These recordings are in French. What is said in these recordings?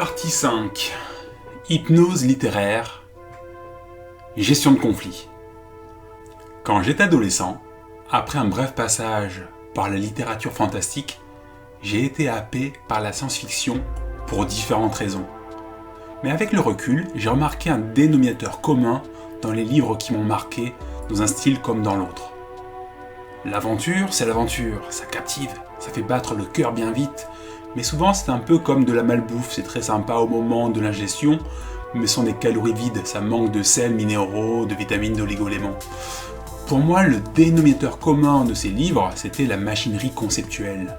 Partie 5. Hypnose littéraire. Gestion de conflits. Quand j'étais adolescent, après un bref passage par la littérature fantastique, j'ai été happé par la science-fiction pour différentes raisons. Mais avec le recul, j'ai remarqué un dénominateur commun dans les livres qui m'ont marqué dans un style comme dans l'autre. L'aventure, c'est l'aventure, ça captive, ça fait battre le cœur bien vite, mais souvent c'est un peu comme de la malbouffe, c'est très sympa au moment de l'ingestion, mais ce sont des calories vides, ça manque de sels minéraux, de vitamines, d'oligo-éléments. Pour moi, le dénominateur commun de ces livres, c'était la machinerie conceptuelle.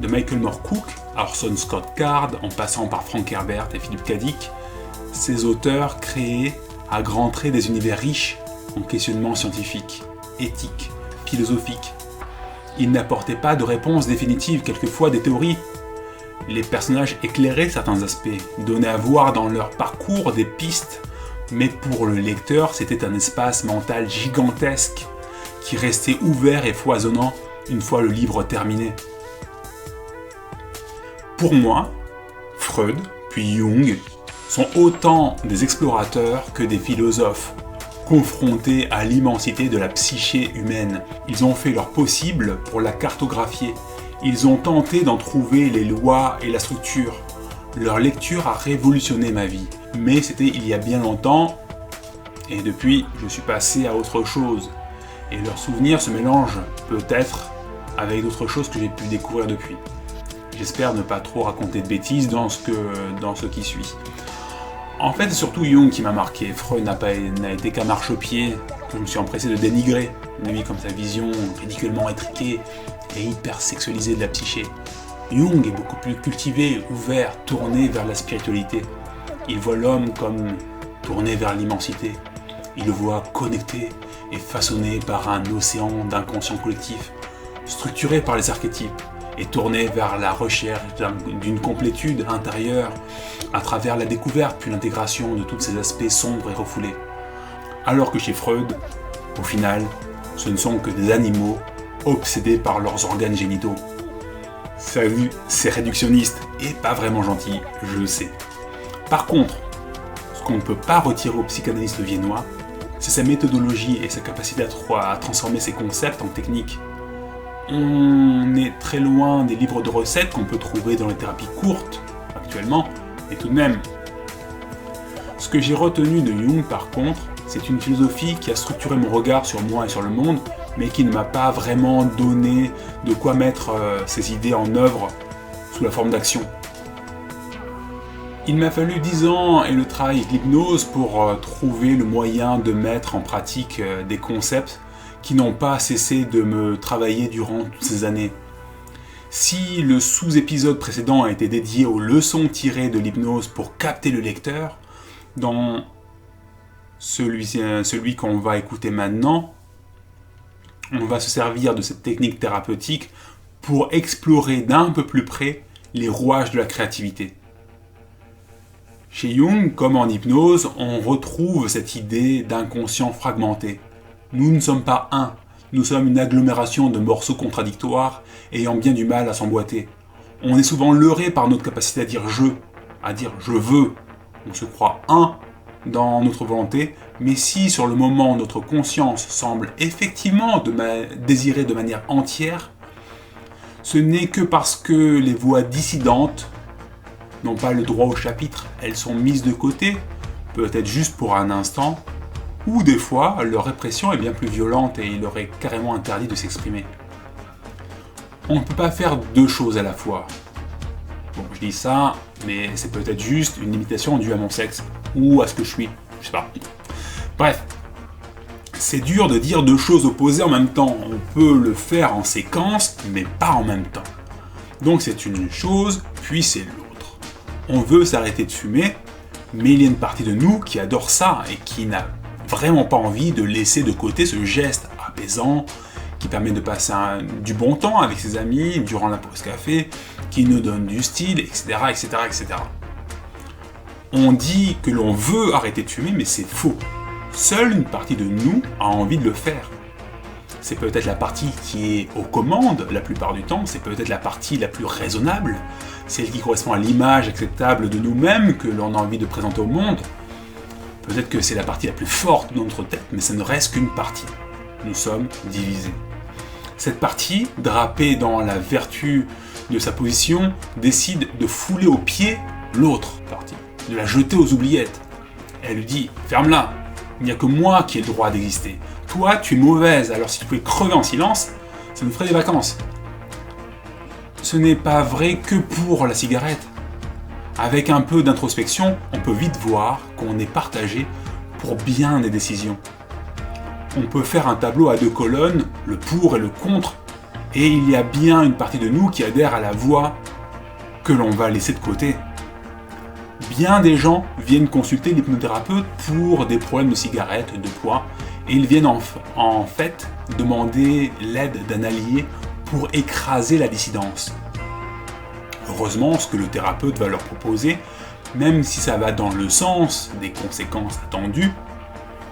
De Michael Moorcock à Orson Scott Card, en passant par Frank Herbert et Philip K. Dick, ces auteurs créaient à grands traits des univers riches en questionnements scientifiques, éthiques, philosophiques. Ils n'apportaient pas de réponses définitives, quelquefois des théories. Les personnages éclairaient certains aspects, donnaient à voir dans leur parcours des pistes, mais pour le lecteur, c'était un espace mental gigantesque qui restait ouvert et foisonnant une fois le livre terminé. Pour moi, Freud, puis Jung, sont autant des explorateurs que des philosophes, confrontés à l'immensité de la psyché humaine. Ils ont fait leur possible pour la cartographier. Ils ont tenté d'en trouver les lois et la structure. Leur lecture a révolutionné ma vie. Mais c'était il y a bien longtemps, et depuis, je suis passé à autre chose. Et leurs souvenirs se mélangent peut-être avec d'autres choses que j'ai pu découvrir depuis. J'espère ne pas trop raconter de bêtises dans ce qui suit. En fait, c'est surtout Jung qui m'a marqué. Freud n'a été qu'un marchepied que je me suis empressé de dénigrer, lui comme sa vision ridiculement étriquée et hyper sexualisée de la psyché. Jung est beaucoup plus cultivé, ouvert, tourné vers la spiritualité. Il voit l'homme comme tourné vers l'immensité. Il le voit connecté et façonné par un océan d'inconscient collectif, structuré par les archétypes et tourné vers la recherche d'une complétude intérieure à travers la découverte puis l'intégration de tous ces aspects sombres et refoulés. Alors que chez Freud, au final, ce ne sont que des animaux obsédés par leurs organes génitaux. Ça, c'est réductionniste et pas vraiment gentil, je le sais. Par contre, ce qu'on ne peut pas retirer au psychanalyste viennois, c'est sa méthodologie et sa capacité à transformer ses concepts en techniques. On est très loin des livres de recettes qu'on peut trouver dans les thérapies courtes actuellement, et tout de même. Ce que j'ai retenu de Jung par contre, c'est une philosophie qui a structuré mon regard sur moi et sur le monde, mais qui ne m'a pas vraiment donné de quoi mettre ses idées en œuvre sous la forme d'action. Il m'a fallu 10 ans et le travail avec l'hypnose pour trouver le moyen de mettre en pratique des concepts qui n'ont pas cessé de me travailler durant toutes ces années. Si le sous-épisode précédent a été dédié aux leçons tirées de l'hypnose pour capter le lecteur, dans celui qu'on va écouter maintenant, on va se servir de cette technique thérapeutique pour explorer d'un peu plus près les rouages de la créativité. Chez Jung, comme en hypnose, on retrouve cette idée d'inconscient fragmenté. Nous ne sommes pas un, nous sommes une agglomération de morceaux contradictoires ayant bien du mal à s'emboîter. On est souvent leurré par notre capacité à dire je veux. On se croit un dans notre volonté, mais si sur le moment notre conscience semble effectivement désirer de manière entière, ce n'est que parce que les voix dissidentes n'ont pas le droit au chapitre, elles sont mises de côté, peut-être juste pour un instant, ou des fois leur répression est bien plus violente et il leur est carrément interdit de s'exprimer. On ne peut pas faire deux choses à la fois. Bon, je dis ça, mais c'est peut-être juste une limitation due à mon sexe, ou à ce que je suis, je sais pas. Bref, c'est dur de dire deux choses opposées en même temps. On peut le faire en séquence, mais pas en même temps. Donc c'est une chose, puis c'est l'autre. On veut s'arrêter de fumer, mais il y a une partie de nous qui adore ça et qui n'a vraiment pas envie de laisser de côté ce geste apaisant qui permet de passer du bon temps avec ses amis durant la pause café, qui nous donne du style, etc., etc., etc. On dit que l'on veut arrêter de fumer, mais c'est faux. Seule une partie de nous a envie de le faire. c'est peut-être la partie qui est aux commandes la plupart du temps, c'est peut-être la partie la plus raisonnable, celle qui correspond à l'image acceptable de nous-mêmes que l'on a envie de présenter au monde. Peut-être que c'est la partie la plus forte de notre tête, mais ça ne reste qu'une partie. Nous sommes divisés. Cette partie, drapée dans la vertu de sa position, décide de fouler aux pieds l'autre partie, de la jeter aux oubliettes. Elle lui dit « Ferme-la, il n'y a que moi qui ai le droit d'exister. Toi, tu es mauvaise, alors si tu pouvais crever en silence, ça nous ferait des vacances. » Ce n'est pas vrai que pour la cigarette. Avec un peu d'introspection, on peut vite voir qu'on est partagé pour bien des décisions. On peut faire un tableau à 2 colonnes, le pour et le contre, et il y a bien une partie de nous qui adhère à la voie que l'on va laisser de côté. Bien des gens viennent consulter l'hypnothérapeute pour des problèmes de cigarette, de poids, et ils viennent en fait demander l'aide d'un allié pour écraser la dissidence. Heureusement, ce que le thérapeute va leur proposer, même si ça va dans le sens des conséquences attendues,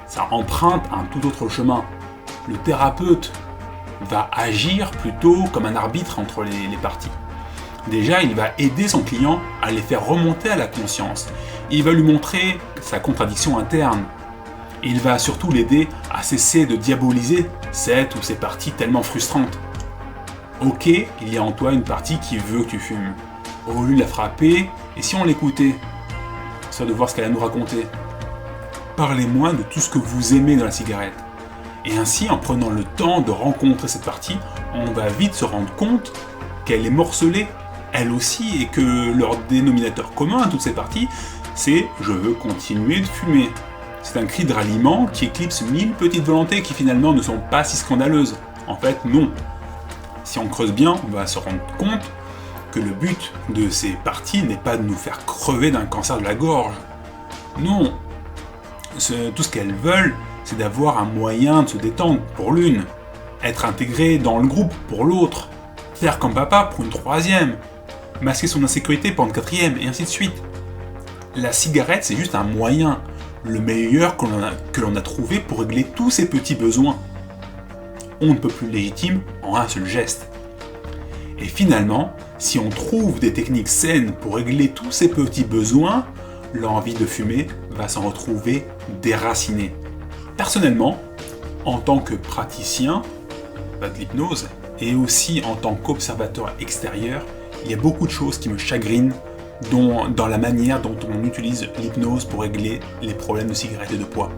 ça emprunte un tout autre chemin. Le thérapeute va agir plutôt comme un arbitre entre les parties. Déjà, il va aider son client à les faire remonter à la conscience. Il va lui montrer sa contradiction interne. Il va surtout l'aider à cesser de diaboliser cette ou ces parties tellement frustrantes. Ok, il y a en toi une partie qui veut que tu fumes. Au lieu de la frapper, et si on l'écoutait, histoire de voir ce qu'elle a à nous raconter. Parlez-moi de tout ce que vous aimez dans la cigarette. Et ainsi, en prenant le temps de rencontrer cette partie, on va vite se rendre compte qu'elle est morcelée, elle aussi, et que leur dénominateur commun à toutes ces parties, c'est « je veux continuer de fumer ». C'est un cri de ralliement qui éclipse 1000 petites volontés qui finalement ne sont pas si scandaleuses. En fait, non. Si on creuse bien, on va se rendre compte que le but de ces parties n'est pas de nous faire crever d'un cancer de la gorge. Non. Tout ce qu'elles veulent, c'est d'avoir un moyen de se détendre pour l'une, être intégré dans le groupe pour l'autre, faire comme papa pour une troisième, masquer son insécurité pour une quatrième, et ainsi de suite. La cigarette, c'est juste un moyen, le meilleur que l'on a trouvé pour régler tous ces petits besoins. On ne peut plus légitime en un seul geste. Et finalement, si on trouve des techniques saines pour régler tous ces petits besoins, l'envie de fumer va s'en retrouver déracinée. Personnellement, en tant que praticien, pas de l'hypnose, et aussi en tant qu'observateur extérieur, il y a beaucoup de choses qui me chagrinent dans la manière dont on utilise l'hypnose pour régler les problèmes de cigarette et de poids.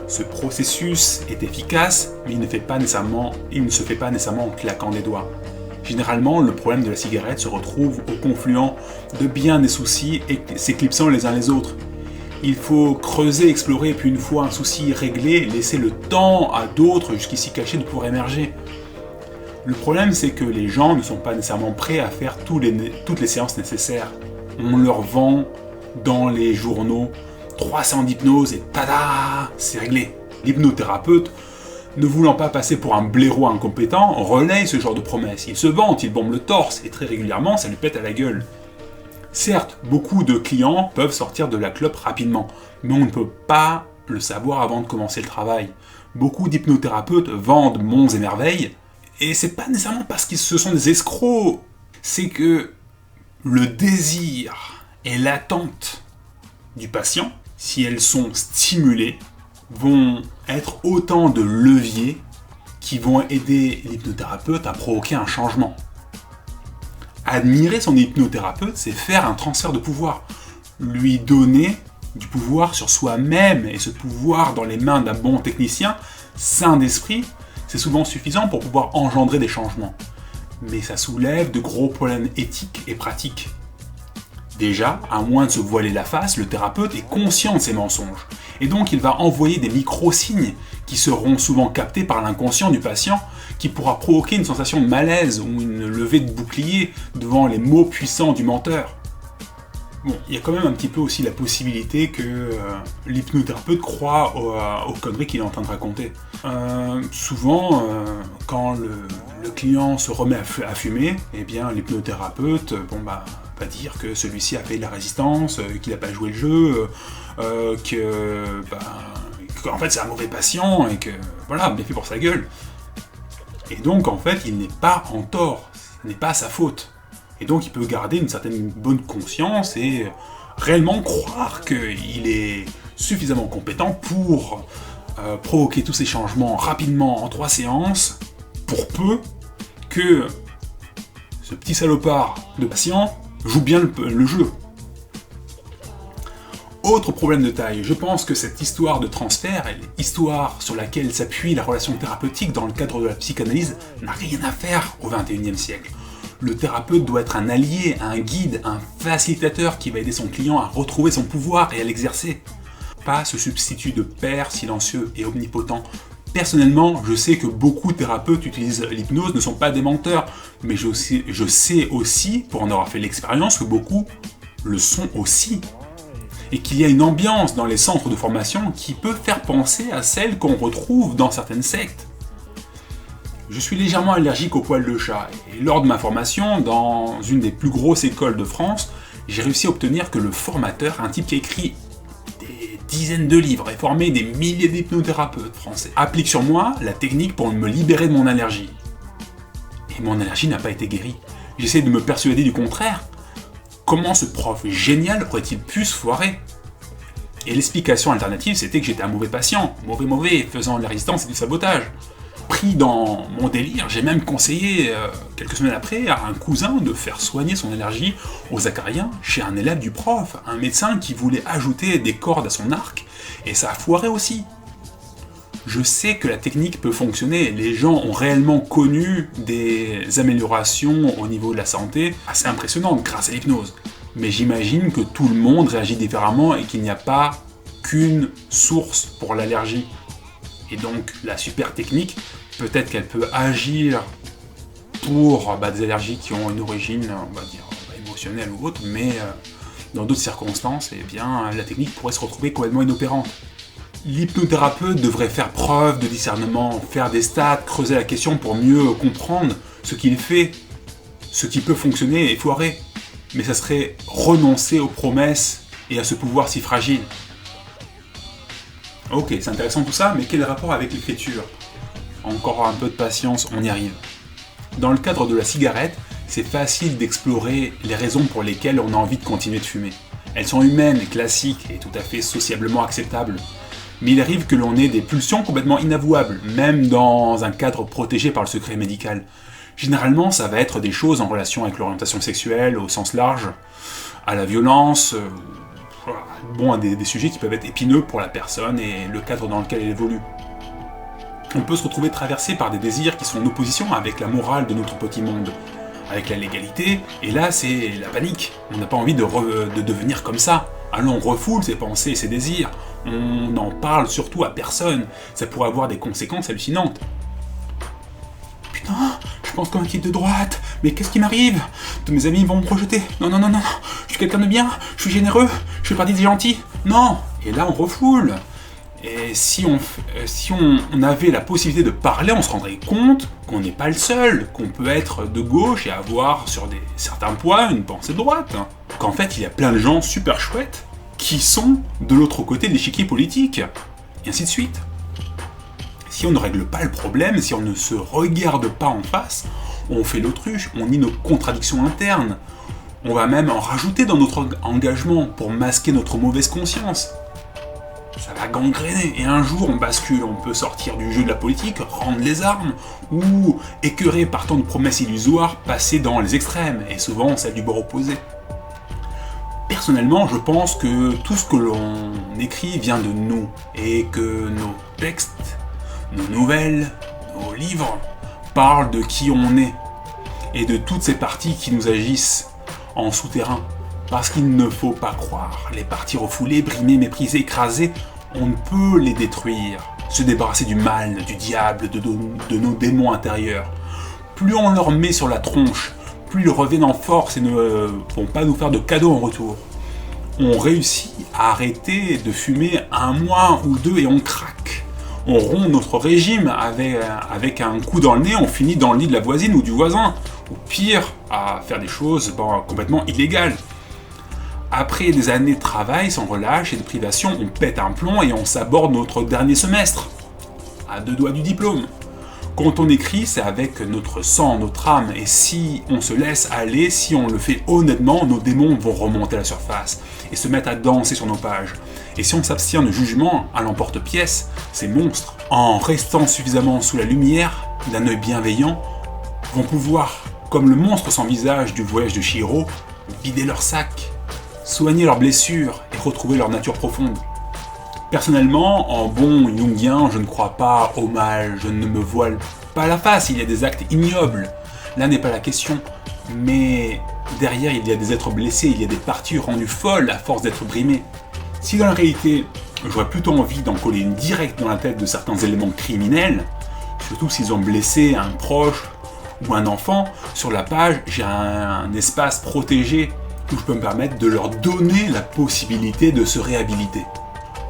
Ce processus est efficace, mais il ne se fait pas nécessairement en claquant des doigts. Généralement, le problème de la cigarette se retrouve au confluent de bien des soucis et s'éclipsant les uns les autres. Il faut creuser, explorer, puis une fois un souci réglé, laisser le temps à d'autres jusqu'ici cachés de pouvoir émerger. Le problème, c'est que les gens ne sont pas nécessairement prêts à faire toutes les séances nécessaires. On leur vend dans les journaux 300 d'hypnose et tada, c'est réglé. L'hypnothérapeute, ne voulant pas passer pour un blaireau incompétent, relaye ce genre de promesses. Il se vante, il bombe le torse, et très régulièrement, ça lui pète à la gueule. Certes, beaucoup de clients peuvent sortir de la clope rapidement, mais on ne peut pas le savoir avant de commencer le travail. Beaucoup d'hypnothérapeutes vendent monts et merveilles, et c'est pas nécessairement parce qu'ils ce sont des escrocs, c'est que le désir et l'attente du patient, si elles sont stimulées, vont être autant de leviers qui vont aider l'hypnothérapeute à provoquer un changement. Admirer son hypnothérapeute, c'est faire un transfert de pouvoir, lui donner du pouvoir sur soi-même, et ce pouvoir dans les mains d'un bon technicien, sain d'esprit, c'est souvent suffisant pour pouvoir engendrer des changements. Mais ça soulève de gros problèmes éthiques et pratiques. Déjà, à moins de se voiler la face, le thérapeute est conscient de ses mensonges, et donc il va envoyer des micro-signes qui seront souvent captés par l'inconscient du patient, qui pourra provoquer une sensation de malaise ou une levée de bouclier devant les mots puissants du menteur. Bon, il y a quand même un petit peu aussi la possibilité que l'hypnothérapeute croit aux conneries qu'il est en train de raconter. Souvent, quand le client se remet à fumer, eh bien l'hypnothérapeute va dire que celui-ci a fait de la résistance, qu'il n'a pas joué le jeu, qu'en fait c'est un mauvais patient et que voilà, bien fait pour sa gueule. Et donc en fait, il n'est pas en tort, ce n'est pas sa faute. Et donc il peut garder une certaine bonne conscience et réellement croire qu'il est suffisamment compétent pour provoquer tous ces changements rapidement en 3 séances, pour peu que ce petit salopard de patient joue bien le jeu. Autre problème de taille, je pense que cette histoire de transfert, et l'histoire sur laquelle s'appuie la relation thérapeutique dans le cadre de la psychanalyse, n'a rien à faire au XXIe siècle. Le thérapeute doit être un allié, un guide, un facilitateur qui va aider son client à retrouver son pouvoir et à l'exercer. Pas ce substitut de père silencieux et omnipotent. Personnellement, je sais que beaucoup de thérapeutes utilisent l'hypnose, ne sont pas des menteurs, mais je sais aussi, pour en avoir fait l'expérience, que beaucoup le sont aussi. Et qu'il y a une ambiance dans les centres de formation qui peut faire penser à celle qu'on retrouve dans certaines sectes. Je suis légèrement allergique aux poils de chat, et lors de ma formation, dans une des plus grosses écoles de France, j'ai réussi à obtenir que le formateur, un type qui a écrit des dizaines de livres et formé des milliers d'hypnothérapeutes français, applique sur moi la technique pour me libérer de mon allergie. Et mon allergie n'a pas été guérie. J'essaie de me persuader du contraire. Comment ce prof génial aurait-il pu se foirer? Et l'explication alternative, c'était que j'étais un mauvais patient, mauvais, faisant de la résistance et du sabotage. Pris dans mon délire, j'ai même conseillé, quelques semaines après, à un cousin de faire soigner son allergie aux acariens chez un élève du prof, un médecin qui voulait ajouter des cordes à son arc, et ça a foiré aussi. Je sais que la technique peut fonctionner, les gens ont réellement connu des améliorations au niveau de la santé assez impressionnantes grâce à l'hypnose. Mais j'imagine que tout le monde réagit différemment et qu'il n'y a pas qu'une source pour l'allergie. Et donc la super technique, peut-être qu'elle peut agir pour des allergies qui ont une origine, on va dire, émotionnelle ou autre, mais dans d'autres circonstances, eh bien, la technique pourrait se retrouver complètement inopérante. L'hypnothérapeute devrait faire preuve de discernement, faire des stats, creuser la question pour mieux comprendre ce qu'il fait, ce qui peut fonctionner et foirer. Mais ça serait renoncer aux promesses et à ce pouvoir si fragile. Ok, c'est intéressant tout ça, mais quel rapport avec l'écriture? Encore un peu de patience, on y arrive. Dans le cadre de la cigarette, c'est facile d'explorer les raisons pour lesquelles on a envie de continuer de fumer. Elles sont humaines, classiques et tout à fait sociablement acceptables. Mais il arrive que l'on ait des pulsions complètement inavouables, même dans un cadre protégé par le secret médical. Généralement, ça va être des choses en relation avec l'orientation sexuelle au sens large, à la violence, à des sujets qui peuvent être épineux pour la personne et le cadre dans lequel elle évolue. On peut se retrouver traversé par des désirs qui sont en opposition avec la morale de notre petit monde, avec la légalité, et là c'est la panique. On n'a pas envie de devenir comme ça. Alors on refoule ses pensées et ses désirs, on n'en parle surtout à personne, ça pourrait avoir des conséquences hallucinantes. Putain, je pense comme un type de droite, mais qu'est-ce qui m'arrive? Tous mes amis vont me projeter. Non, je suis quelqu'un de bien, je suis généreux, je fais partie des gentils. Non. Et là on refoule. Et si on avait la possibilité de parler, on se rendrait compte qu'on n'est pas le seul, qu'on peut être de gauche et avoir sur certains points une pensée de droite. Qu'en fait il y a plein de gens super chouettes qui sont de l'autre côté de l'échiquier politique. Et ainsi de suite. Si on ne règle pas le problème, si on ne se regarde pas en face, on fait l'autruche, on nie nos contradictions internes. On va même en rajouter dans notre engagement pour masquer notre mauvaise conscience. Ça va gangréner, et un jour on bascule, on peut sortir du jeu de la politique, rendre les armes, ou, écœuré par tant de promesses illusoires, passer dans les extrêmes, et souvent celle du bord opposé. Personnellement, je pense que tout ce que l'on écrit vient de nous, et que nos textes, nos nouvelles, nos livres, parlent de qui on est, et de toutes ces parties qui nous agissent en souterrain. Parce qu'il ne faut pas croire, les parties refoulées, brimées, méprisées, écrasées, on ne peut les détruire, se débarrasser du mal, du diable, de nos démons intérieurs. Plus on leur met sur la tronche, plus ils reviennent en force et ne vont pas nous faire de cadeaux en retour. On réussit à arrêter de fumer 1 mois ou 2 et on craque. On rompt notre régime avec un coup dans le nez, on finit dans le lit de la voisine ou du voisin, ou pire, à faire des choses complètement illégales. Après des années de travail sans relâche et de privation, on pète un plomb et on s'aborde notre dernier semestre, à 2 doigts du diplôme. Quand on écrit, c'est avec notre sang, notre âme, et si on se laisse aller, si on le fait honnêtement, nos démons vont remonter à la surface et se mettre à danser sur nos pages. Et si on s'abstient de jugement à l'emporte-pièce, ces monstres, en restant suffisamment sous la lumière d'un œil bienveillant, vont pouvoir, comme le monstre sans visage du voyage de Chihiro, vider leur sac, soigner leurs blessures et retrouver leur nature profonde. Personnellement, en bon jungien, je ne crois pas au mal, je ne me voile pas la face, il y a des actes ignobles. Là n'est pas la question, mais derrière il y a des êtres blessés, il y a des parties rendues folles à force d'être brimées. Si dans la réalité, j'aurais plutôt envie d'en coller une directe dans la tête de certains éléments criminels, surtout s'ils ont blessé un proche ou un enfant, sur la page, j'ai un espace protégé où je peux me permettre de leur donner la possibilité de se réhabiliter.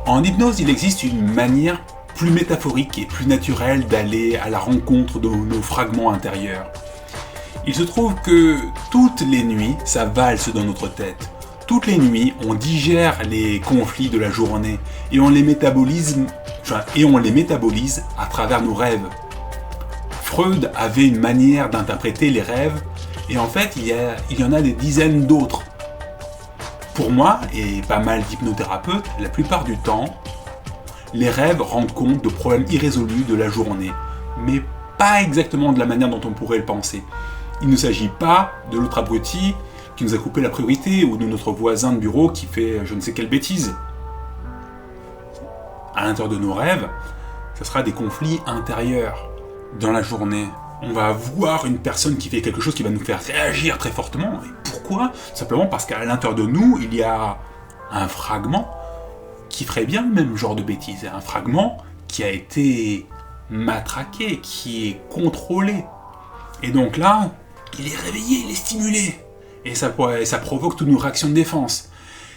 En hypnose, il existe une manière plus métaphorique et plus naturelle d'aller à la rencontre de nos fragments intérieurs. Il se trouve que toutes les nuits, ça valse dans notre tête. Toutes les nuits, on digère les conflits de la journée et on les métabolise à travers nos rêves. Freud avait une manière d'interpréter les rêves et en fait, il y en a des dizaines d'autres. Pour moi, et pas mal d'hypnothérapeutes, la plupart du temps, les rêves rendent compte de problèmes irrésolus de la journée, mais pas exactement de la manière dont on pourrait le penser. Il ne s'agit pas de l'autre abruti qui nous a coupé la priorité ou de notre voisin de bureau qui fait je ne sais quelle bêtise. À l'intérieur de nos rêves, ce sera des conflits intérieurs. Dans la journée, on va voir une personne qui fait quelque chose qui va nous faire réagir très fortement. Et pourquoi ? Simplement parce qu'à l'intérieur de nous, il y a un fragment qui ferait bien le même genre de bêtise. Un fragment qui a été matraqué, qui est contrôlé. Et donc là, il est réveillé, il est stimulé. Et ça provoque toutes nos réactions de défense.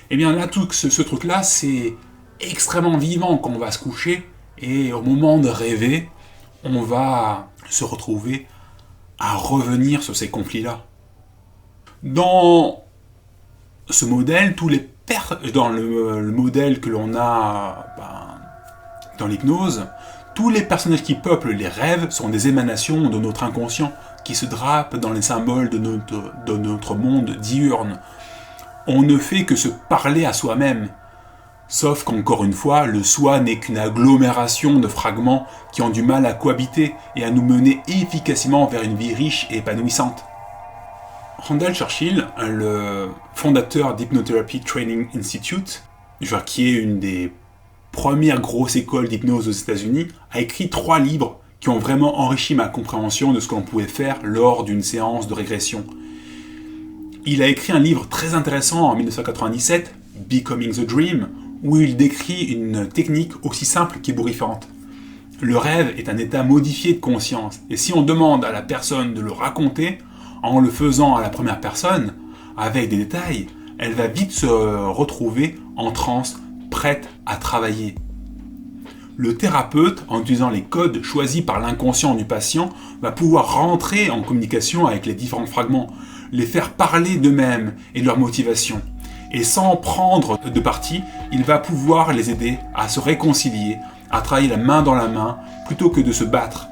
Et bien là, tout ce truc-là, c'est extrêmement vivant quand on va se coucher. Et au moment de rêver, on va se retrouver à revenir sur ces conflits-là. Dans ce modèle, dans le modèle que l'on a dans l'hypnose, tous les personnages qui peuplent les rêves sont des émanations de notre inconscient qui se drapent dans les symboles de notre monde diurne. On ne fait que se parler à soi-même. Sauf qu'encore une fois, le soi n'est qu'une agglomération de fragments qui ont du mal à cohabiter et à nous mener efficacement vers une vie riche et épanouissante. Randall Churchill, le fondateur d'Hypnotherapy Training Institute, qui est une des premières grosses écoles d'hypnose aux États-Unis, a écrit 3 livres qui ont vraiment enrichi ma compréhension de ce que l'on pouvait faire lors d'une séance de régression. Il a écrit un livre très intéressant en 1997, Becoming the Dream, où il décrit une technique aussi simple qu'ébouriffante. Le rêve est un état modifié de conscience, et si on demande à la personne de le raconter, en le faisant à la première personne, avec des détails, elle va vite se retrouver en transe, prête à travailler. Le thérapeute, en utilisant les codes choisis par l'inconscient du patient, va pouvoir rentrer en communication avec les différents fragments, les faire parler d'eux-mêmes et de leur motivation. Et sans prendre de parti, il va pouvoir les aider à se réconcilier, à travailler la main dans la main, plutôt que de se battre.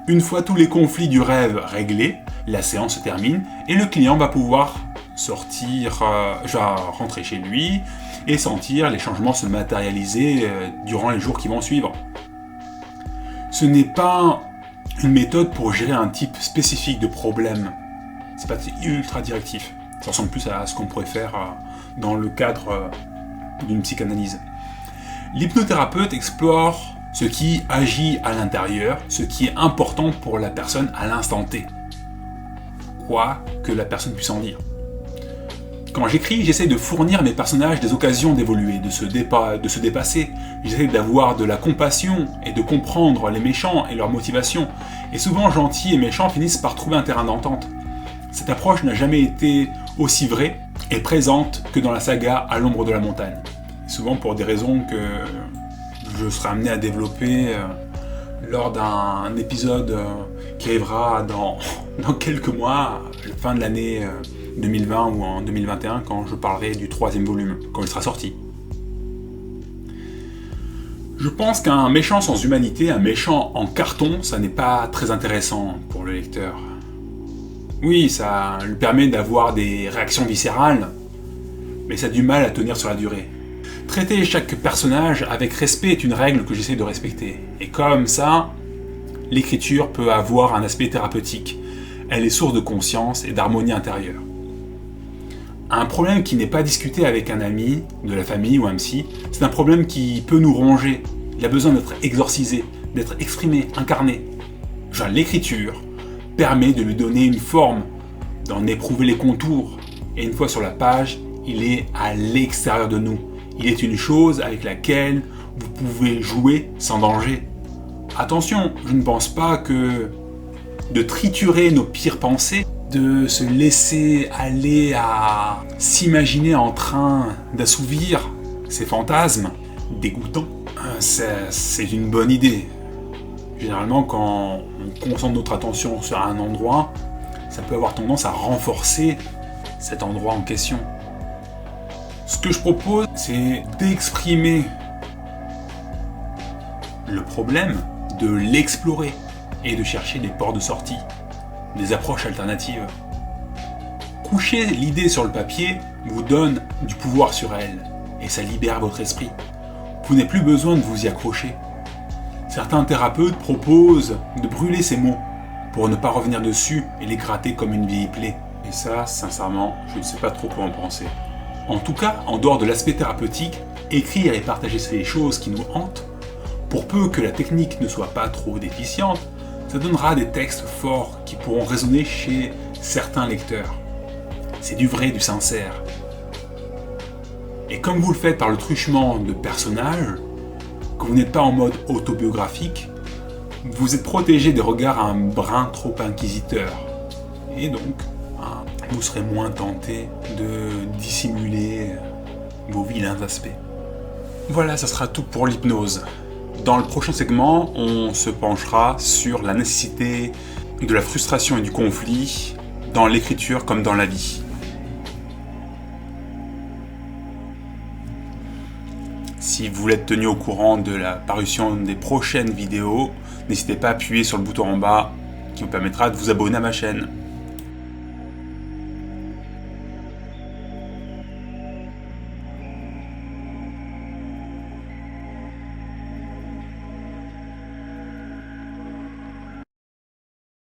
Une fois tous les conflits du rêve réglés, la séance se termine et le client va pouvoir rentrer chez lui et sentir les changements se matérialiser durant les jours qui vont suivre. Ce n'est pas une méthode pour gérer un type spécifique de problème. C'est pas ultra directif. Ça ressemble plus à ce qu'on pourrait faire dans le cadre d'une psychanalyse. L'hypnothérapeute explore ce qui agit à l'intérieur, ce qui est important pour la personne à l'instant T. Quoi que la personne puisse en dire. Quand j'écris, j'essaie de fournir à mes personnages des occasions d'évoluer, de se dépasser. J'essaie d'avoir de la compassion et de comprendre les méchants et leurs motivations. Et souvent, gentils et méchants finissent par trouver un terrain d'entente. Cette approche n'a jamais été aussi vraie et présente que dans la saga À l'ombre de la montagne. Souvent pour des raisons que je serai amené à développer lors d'un épisode qui arrivera dans quelques mois, à la fin de l'année 2020 ou en 2021, quand je parlerai du 3e volume, quand il sera sorti. Je pense qu'un méchant sans humanité, un méchant en carton, ça n'est pas très intéressant pour le lecteur. Oui, ça lui permet d'avoir des réactions viscérales, mais ça a du mal à tenir sur la durée. Traiter chaque personnage avec respect est une règle que j'essaie de respecter. Et comme ça, l'écriture peut avoir un aspect thérapeutique. Elle est source de conscience et d'harmonie intérieure. Un problème qui n'est pas discuté avec un ami, de la famille ou un psy, c'est un problème qui peut nous ronger. Il a besoin d'être exorcisé, d'être exprimé, incarné. Genre, l'écriture permet de lui donner une forme, d'en éprouver les contours. Et une fois sur la page, il est à l'extérieur de nous. Il est une chose avec laquelle vous pouvez jouer sans danger. Attention, je ne pense pas que de triturer nos pires pensées, de se laisser aller à s'imaginer en train d'assouvir ces fantasmes dégoûtants, c'est une bonne idée. Généralement, quand on concentre notre attention sur un endroit, ça peut avoir tendance à renforcer cet endroit en question. Ce que je propose, c'est d'exprimer le problème, de l'explorer et de chercher des ports de sortie, des approches alternatives. Coucher l'idée sur le papier vous donne du pouvoir sur elle et ça libère votre esprit. Vous n'avez plus besoin de vous y accrocher. Certains thérapeutes proposent de brûler ces mots pour ne pas revenir dessus et les gratter comme une vieille plaie. Et ça, sincèrement, je ne sais pas trop quoi en penser. En tout cas, en dehors de l'aspect thérapeutique, écrire et partager ces choses qui nous hantent, pour peu que la technique ne soit pas trop déficiente, ça donnera des textes forts qui pourront résonner chez certains lecteurs. C'est du vrai, du sincère. Et comme vous le faites par le truchement de personnages, que vous n'êtes pas en mode autobiographique, vous êtes protégé des regards un brin trop inquisiteurs. Et donc, vous serez moins tenté de dissimuler vos vilains aspects. Voilà, ça sera tout pour l'hypnose. Dans le prochain segment, on se penchera sur la nécessité de la frustration et du conflit dans l'écriture comme dans la vie. Si vous voulez être tenu au courant de la parution des prochaines vidéos, n'hésitez pas à appuyer sur le bouton en bas qui vous permettra de vous abonner à ma chaîne.